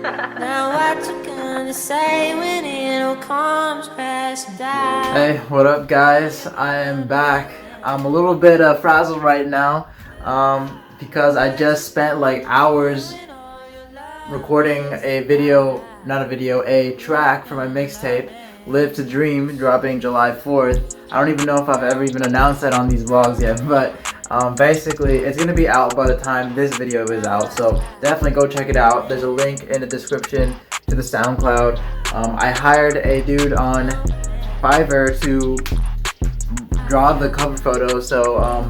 Now what you gonna say when it all comes crashing down? Hey, what up guys? I am back. I'm a little bit frazzled right now because I just spent like hours recording a video, not a video, a track for my mixtape, Live to Dream, dropping July 4th. I don't even know if I've ever even announced that on these vlogs yet, but basically it's going to be out by the time this video is out, so definitely go check it out. There's a link in the description to the SoundCloud. I hired a dude on Fiverr to draw the cover photo, so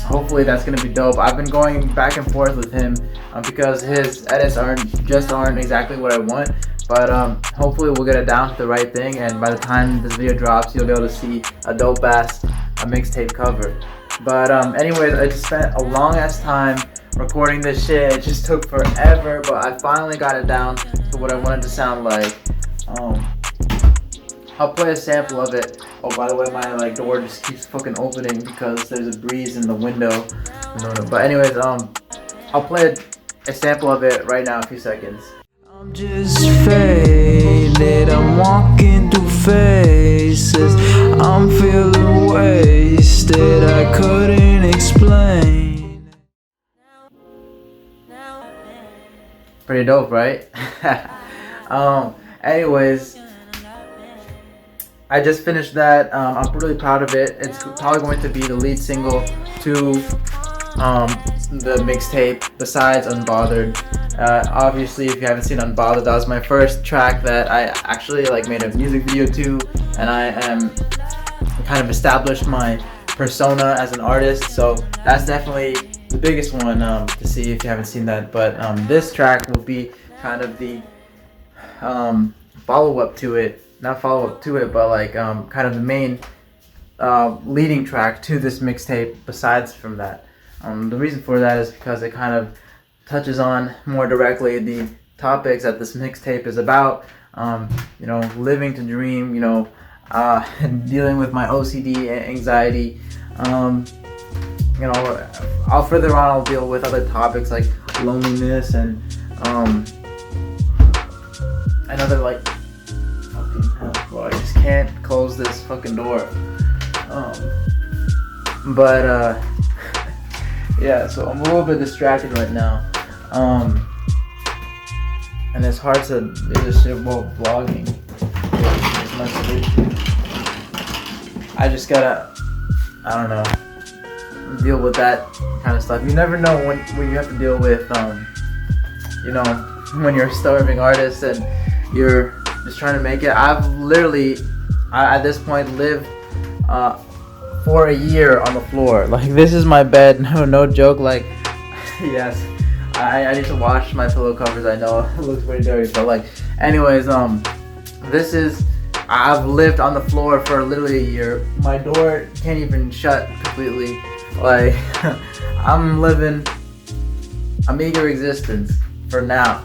hopefully that's going to be dope. I've been going back and forth with him because his edits aren't exactly what I want, but hopefully we'll get it down to the right thing, and by the time this video drops you'll be able to see a dope ass mixtape cover. But anyways, I just spent a long ass time recording this shit. It just took forever, but I finally got it down to what I wanted to sound like. I'll play a sample of it. Oh, by the way, my door just keeps fucking opening because there's a breeze in the window. But anyways, I'll play a sample of it right now, a few seconds. I'm just faded, I'm walking through phases, I'm feeling wasted, I couldn't explain. Pretty dope, right? Anyways, I just finished that. I'm really proud of it. It's probably going to be the lead single to the mixtape besides Unbothered. Obviously, if you haven't seen Unbothered, that was my first track that I actually made a music video to, and I kind of established my persona as an artist, so that's definitely the biggest one to see if you haven't seen that. But this track will be kind of the follow-up to it. Not follow-up to it, but kind of the main leading track to this mixtape besides from that. The reason for that is because it kind of touches on more directly the topics that this mixtape is about. Living to dream, dealing with my OCD anxiety. I'll further on I'll deal with other topics like loneliness and another I just can't close this fucking door. Yeah, so I'm a little bit distracted right now. And it's hard to do this shit while vlogging. It's my solution. I just gotta, I don't know, deal with that kind of stuff. You never know when you have to deal with, when you're a starving artist and you're just trying to make it. I've literally, at this point, lived for a year on the floor. This is my bed. No joke. Yes, I need to wash my pillow covers. I know it looks pretty dirty, but anyways, I've lived on the floor for literally a year. My door can't even shut completely. I'm living a meager existence for now,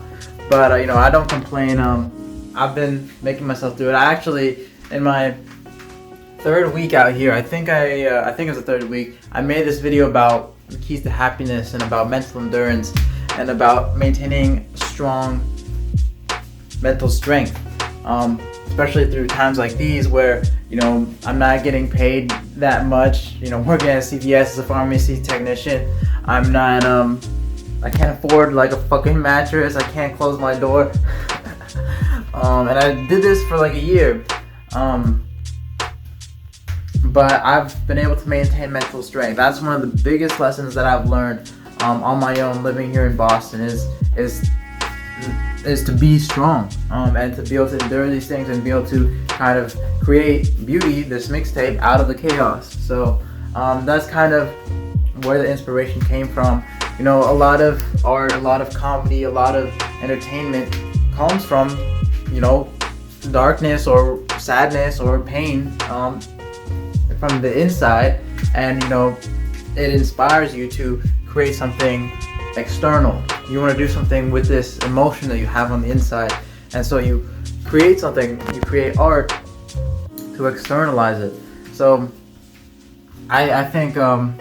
but I don't complain. I've been making myself do it. I actually, in my third week out here, I think it was the third week, I made this video about the keys to happiness and about mental endurance and about maintaining strong mental strength, especially through times like these where I'm not getting paid that much. Working at CVS as a pharmacy technician, I'm not I can't afford a fucking mattress. I can't close my door. And I did this for a year. But I've been able to maintain mental strength. That's one of the biggest lessons that I've learned on my own living here in Boston is to be strong and to be able to endure these things and be able to kind of create beauty, this mixtape, out of the chaos. So that's kind of where the inspiration came from. A lot of art, a lot of comedy, a lot of entertainment comes from darkness or sadness or pain from the inside, and it inspires you to create something external. You want to do something with this emotion that you have on the inside, and so you create something. You create art to externalize it. So I think I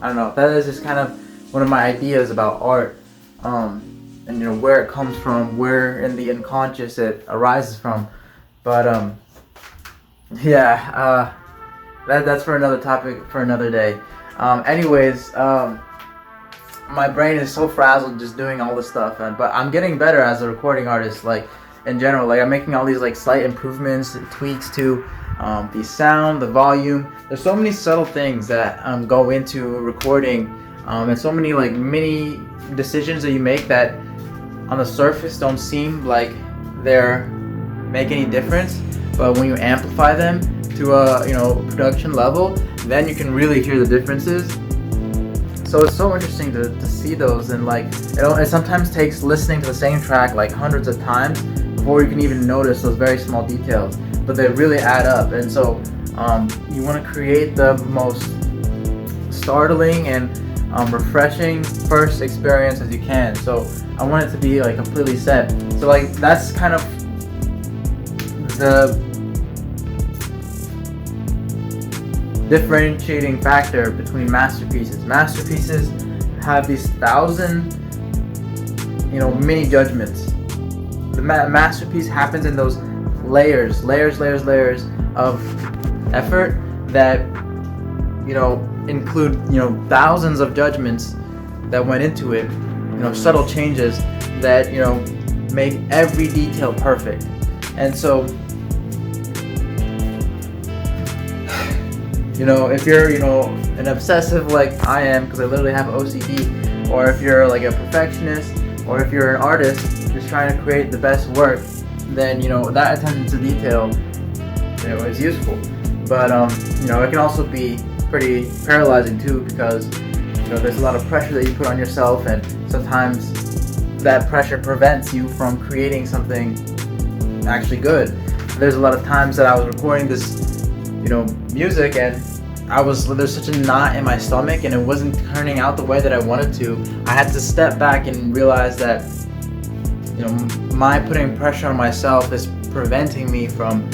don't know, that is just kind of one of my ideas about art. and where it comes from, where in the unconscious it arises from. But that's for another topic for another day. Anyways, my brain is so frazzled just doing all this stuff, but I'm getting better as a recording artist. Like in general, like I'm making all these like slight improvements, tweaks to the sound, the volume. There's so many subtle things that go into recording, and so many like mini decisions that you make that on the surface don't seem like they're make any difference, but when you amplify them to a production level, then you can really hear the differences. So it's so interesting to see those, and like it sometimes takes listening to the same track like hundreds of times before you can even notice those very small details, but they really add up. And so you want to create the most startling and refreshing first experience as you can. So I want it to be like completely set. So like that's kind of the differentiating factor between masterpieces. Masterpieces have these 1,000 mini judgments. The masterpiece happens in those layers of effort that include thousands of judgments that went into it, subtle changes that make every detail perfect. And so if you're an obsessive like I am, because I literally have OCD, or if you're like a perfectionist, or if you're an artist just trying to create the best work, then that attention to detail is useful. But it can also be pretty paralyzing too, because there's a lot of pressure that you put on yourself, and sometimes that pressure prevents you from creating something actually good. There's a lot of times that I was recording this music, and there's such a knot in my stomach, and it wasn't turning out the way that I wanted to. I had to step back and realize that my putting pressure on myself is preventing me from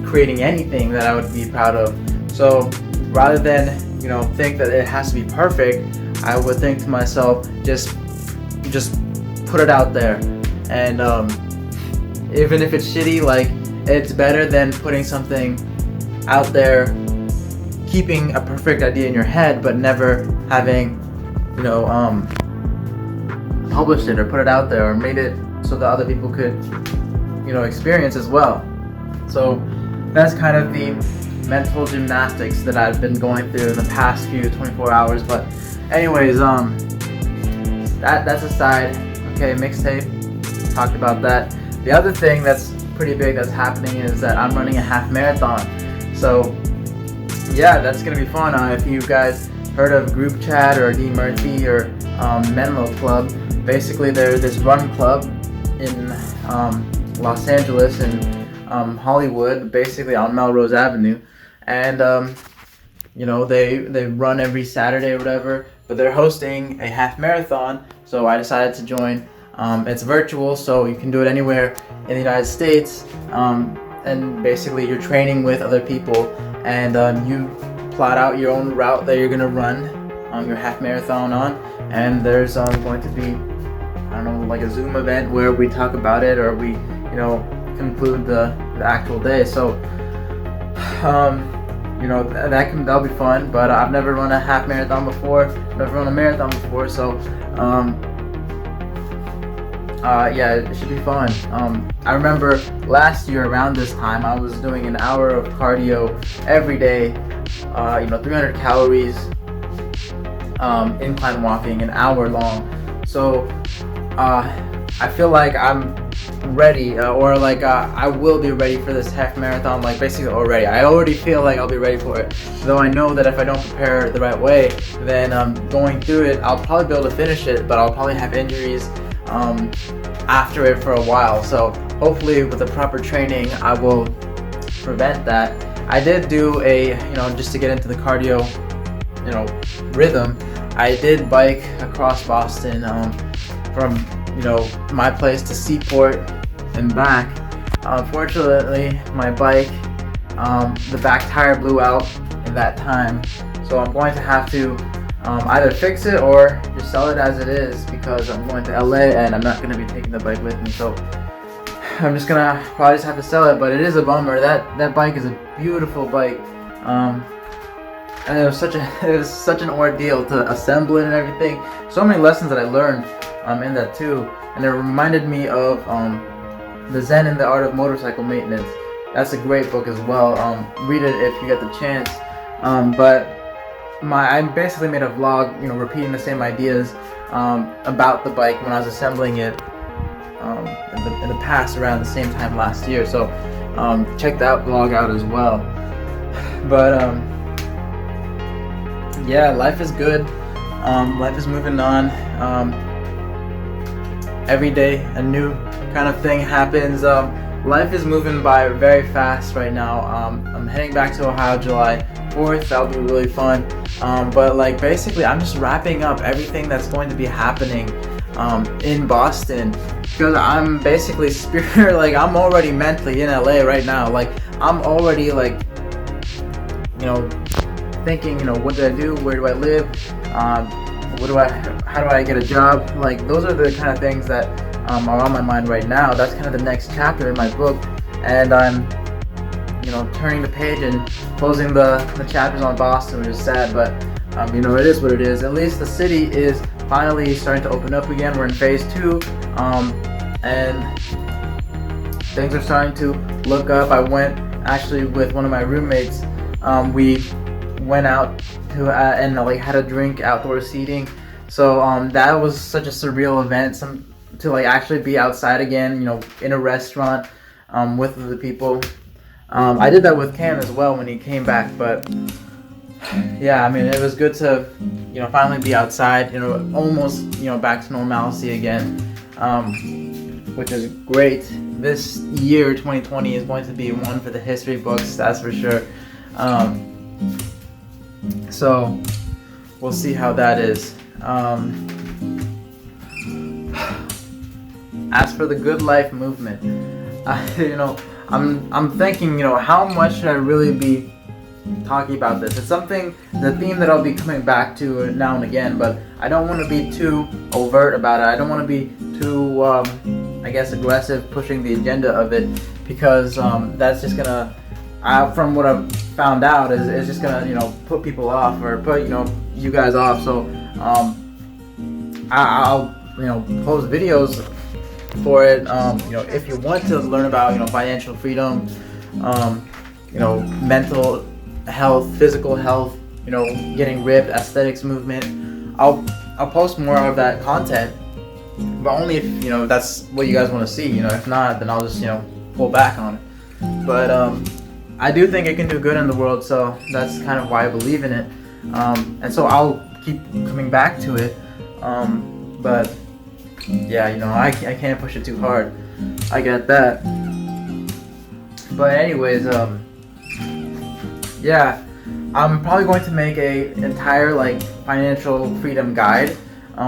creating anything that I would be proud of. So rather than think that it has to be perfect, I would think to myself, just put it out there, and even if it's shitty, like it's better than putting something out there, keeping a perfect idea in your head but never having published it or put it out there or made it so that other people could experience as well. So that's kind of the mental gymnastics that I've been going through in the past few 24 hours. But anyways, that's aside. Okay, mixtape, talked about that. The other thing that's pretty big that's happening is that I'm running a half marathon. So yeah, that's gonna be fun. If you guys heard of Group Chat or D Murphy or Menlo Club, basically there's this run club in Los Angeles and Hollywood, basically on Melrose Avenue, and they run every Saturday or whatever, but they're hosting a half marathon, so I decided to join. It's virtual, so you can do it anywhere in the United States, and basically you're training with other people, and you plot out your own route that you're gonna run your half marathon on, and there's going to be, I don't know, like a Zoom event where we talk about it, or we conclude the actual day. So that'll be fun. But I've never run a half marathon before, never run a marathon before, so yeah, it should be fun. I remember last year around this time I was doing an hour of cardio every day, 300 calories, incline walking, an hour long. So I feel like I'm ready, or like I will be ready for this half marathon, like basically already. I already feel like I'll be ready for it, though I know that if I don't prepare the right way, then going through it, I'll probably be able to finish it, but I'll probably have injuries after it for a while. So hopefully with the proper training I will prevent that. I did do just to get into the cardio rhythm, I did bike across Boston from my place to Seaport and back. Unfortunately, my bike, the back tire blew out in that time, so I'm going to have to either fix it or just sell it as it is, because I'm going to LA and I'm not going to be taking the bike with me. So I'm just gonna probably just have to sell it. But it is a bummer. That bike is a beautiful bike. And it was such an ordeal to assemble it and everything. So many lessons that I learned in that too. And it reminded me of The Zen and the Art of Motorcycle Maintenance. That's a great book as well. Read it if you get the chance. But I basically made a vlog, repeating the same ideas about the bike when I was assembling it in the past, around the same time last year. So check that vlog out as well. But yeah, life is good. Life is moving on. Every day a new kind of thing happens. Life is moving by very fast right now. I'm heading back to Ohio July 4th. That'll be really fun. But like basically I'm just wrapping up everything that's going to be happening in Boston, because I'm basically like I'm already mentally in LA right now. Like I'm already like thinking, what do I do? Where do I live? How do I get a job? Like those are the kind of things that are on my mind right now. That's kind of the next chapter in my book, and I'm turning the page and closing the chapters on Boston, which is sad, but it is what it is. At least the city is finally starting to open up again. We're in phase 2, and things are starting to look up. I went actually with one of my roommates. We went out to and like had a drink, outdoor seating. So that was such a surreal event. To like actually be outside again, in a restaurant with the people. I did that with Cam as well when he came back, but yeah, I mean it was good to finally be outside, almost back to normalcy again, which is great. This year 2020 is going to be one for the history books, that's for sure. So we'll see how that is. As for the Good Life movement, I'm thinking, how much should I really be talking about this? It's the theme that I'll be coming back to now and again, but I don't want to be too overt about it. I don't want to be too, aggressive pushing the agenda of it, because that's just gonna, from what I've found out, is just gonna, put people off, or put, you guys off. So I'll post videos for it. If you want to learn about financial freedom, mental health, physical health, getting ripped, aesthetics movement, I'll post more of that content, but only if that's what you guys want to see. If not, then I'll just pull back on it. But I do think it can do good in the world, so that's kind of why I believe in it, and so I'll keep coming back to it. But yeah, I can't push it too hard. I get that. But anyways, yeah, I'm probably going to make a entire financial freedom guide,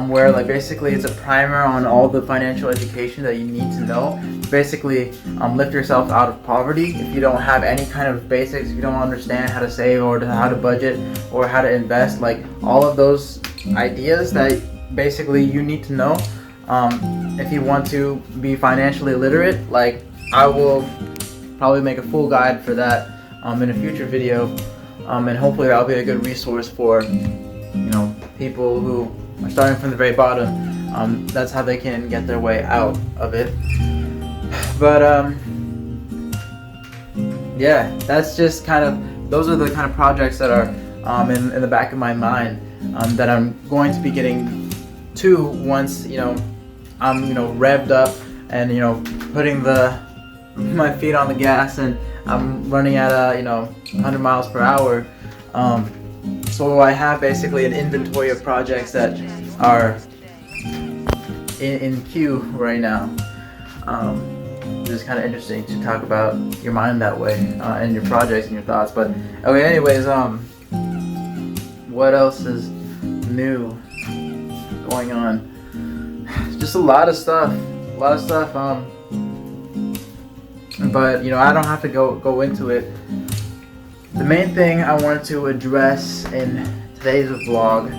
where basically it's a primer on all the financial education that you need to know. Basically, lift yourself out of poverty. If you don't have any kind of basics, if you don't understand how to save or how to budget or how to invest, all of those ideas that basically you need to know. If you want to be financially literate, I will probably make a full guide for that in a future video, and hopefully that'll be a good resource for people who are starting from the very bottom. That's how they can get their way out of it. But yeah, that's just those are the kind of projects that are in the back of my mind, that I'm going to be getting to once I'm revved up and putting my feet on the gas, and I'm running at 100 miles per hour. So I have basically an inventory of projects that are in queue right now. It's kind of interesting to talk about your mind that way, and your projects and your thoughts. But okay, anyways, what else is new going on? Just a lot of stuff. But I don't have to go into it. The main thing I wanted to address in today's vlog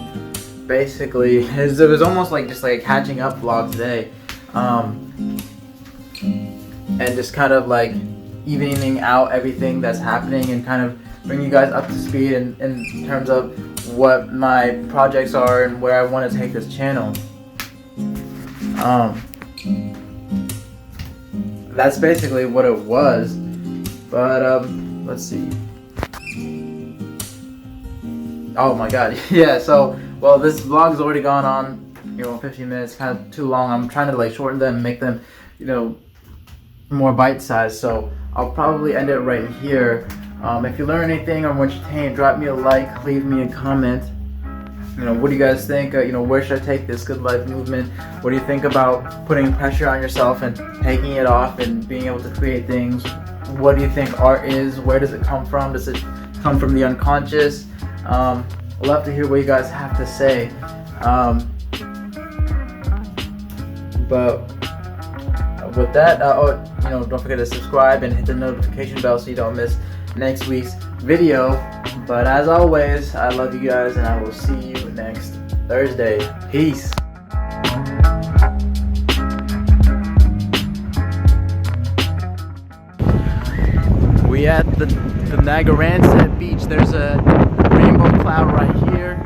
basically it was almost like just like a catching up vlog today, and just kind of like evening out everything that's happening and kind of bring you guys up to speed in terms of what my projects are and where I want to take this channel. That's basically what it was. But let's see. Oh my god. Yeah, so well, this vlog's already gone on 15 minutes, kind of too long. I'm trying to like shorten them and make them more bite-sized, so I'll probably end it right here. If you learn anything or want you to drop me a like, leave me a comment. What do you guys think? Where should I take this good life movement? What do you think about putting pressure on yourself and taking it off and being able to create things? What do you think art is? Where does it come from? Does it come from the unconscious? I'd love to hear what you guys have to say. But with that, don't forget to subscribe and hit the notification bell so you don't miss next week's video. But as always, I love you guys, and I will see you next Thursday. Peace. We at the Narragansett Beach. There's a rainbow cloud right here.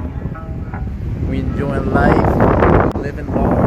We enjoying life, living large.